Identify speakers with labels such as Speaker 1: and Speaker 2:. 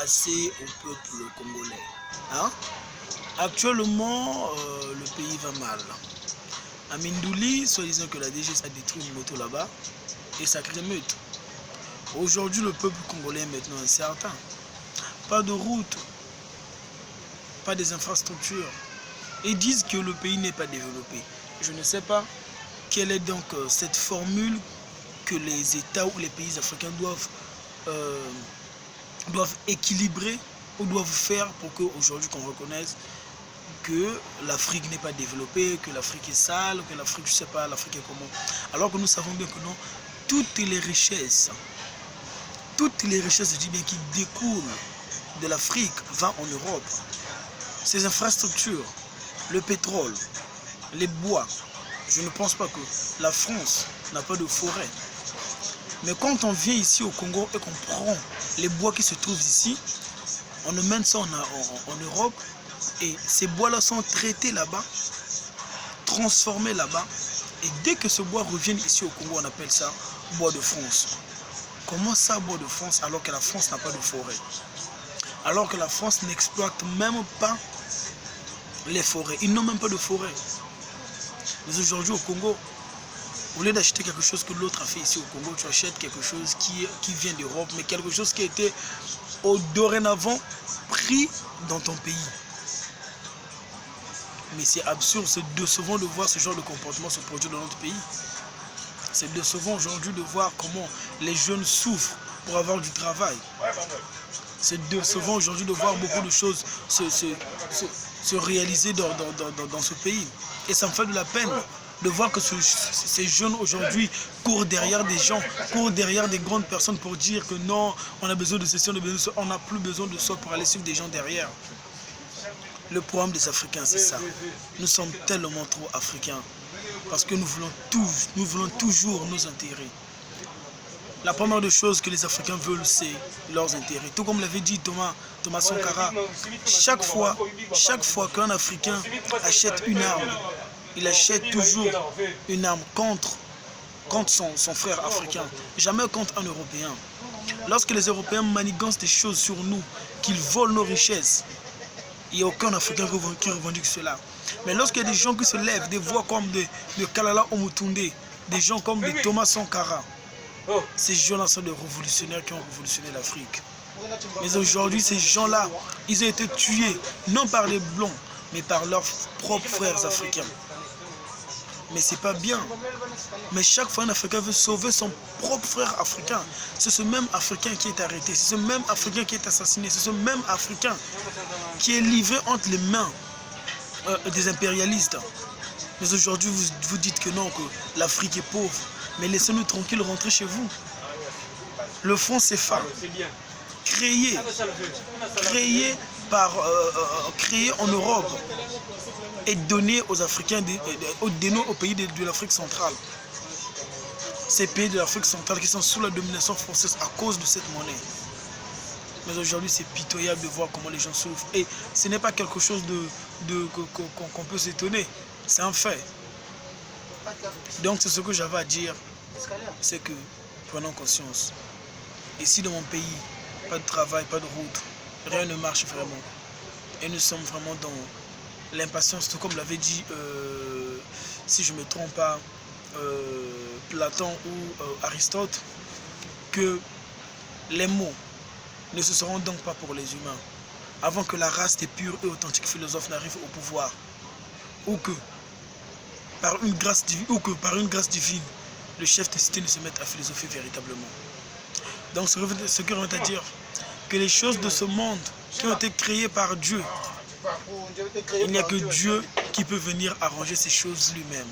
Speaker 1: passé au peuple congolais. Hein? Actuellement, le pays va mal. À Mindouli, soi-disant que la DGS a détruit une moto là-bas et ça crée meute. Aujourd'hui, le peuple congolais est maintenant incertain. Pas de route, pas des infrastructures. Ils disent que le pays n'est pas développé. Je ne sais pas quelle est donc cette formule que les États ou les pays africains doivent équilibrer ou doivent faire pour qu'aujourd'hui qu'on reconnaisse que l'Afrique n'est pas développée, que l'Afrique est sale, que l'Afrique, je ne sais pas, l'Afrique est comment. Alors que nous savons bien que non, toutes les richesses, je dis bien, qui découlent de l'Afrique vont en Europe. Ces infrastructures, le pétrole, les bois, je ne pense pas que la France n'a pas de forêt. Mais quand on vient ici au Congo et qu'on prend les bois qui se trouvent ici, on emmène ça en Europe et ces bois-là sont traités là-bas, transformés là-bas. Et dès que ce bois revient ici au Congo, on appelle ça bois de France. Comment ça, bois de France, alors que la France n'a pas de forêt? Alors que la France n'exploite même pas les forêts. Ils n'ont même pas de forêt. Mais aujourd'hui au Congo, au lieu d'acheter quelque chose que l'autre a fait ici au Congo, tu achètes quelque chose qui vient d'Europe, mais quelque chose qui a été dorénavant pris dans ton pays. Mais c'est absurde, c'est décevant de voir ce genre de comportement se produire dans notre pays. C'est décevant aujourd'hui de voir comment les jeunes souffrent pour avoir du travail. C'est décevant aujourd'hui de voir beaucoup de choses se réaliser dans ce pays. Et ça me fait de la peine de voir que ces jeunes aujourd'hui courent derrière des gens, courent derrière des grandes personnes pour dire que non, on a besoin de ceci, on n'a plus besoin de ça pour aller suivre des gens derrière. Le problème des Africains, c'est ça. Nous sommes tellement trop africains parce que nous voulons toujours nos intérêts. La première des choses que les Africains veulent, c'est leurs intérêts. Tout comme l'avait dit Thomas Sankara, chaque fois qu'un Africain achète une arme, il achète toujours une arme contre son frère africain, jamais contre un Européen. Lorsque les Européens manigancent des choses sur nous, qu'ils volent nos richesses, il n'y a aucun Africain qui revendique cela. Mais lorsqu'il y a des gens qui se lèvent, des voix comme de Kalala Omutunde, des gens comme de Thomas Sankara, ces gens-là sont des révolutionnaires qui ont révolutionné l'Afrique. Mais aujourd'hui, ces gens-là, ils ont été tués, non par les Blancs, mais par leurs propres frères africains. Mais c'est pas bien. Mais chaque fois un Africain veut sauver son propre frère africain, c'est ce même Africain qui est arrêté, c'est ce même Africain qui est assassiné, c'est ce même Africain qui est livré entre les mains des impérialistes. Mais aujourd'hui, vous dites que non, que l'Afrique est pauvre. Mais laissez-nous tranquilles rentrer chez vous. Le franc CFA, créé en Europe et donné aux Africains, donné aux pays de l'Afrique centrale. Ces pays de l'Afrique centrale qui sont sous la domination française à cause de cette monnaie. Mais aujourd'hui, c'est pitoyable de voir comment les gens souffrent. Et ce n'est pas quelque chose qu'on peut s'étonner. C'est un fait. Donc c'est ce que j'avais à dire, c'est que prenons conscience. Ici dans mon pays, pas de travail, pas de route, rien ne marche vraiment. Et nous sommes vraiment dans l'impatience, tout comme l'avait dit, si je ne me trompe pas, Platon ou Aristote, que les mots ne se seront donc pas pour les humains, avant que la race des purs et authentiques philosophes n'arrive au pouvoir, ou que par une grâce divine, le chef de cité ne se mette à philosopher véritablement. Donc ce qui revient à dire que les choses de ce monde qui ont été créées par Dieu, il n'y a que Dieu qui peut venir arranger ces choses lui-même.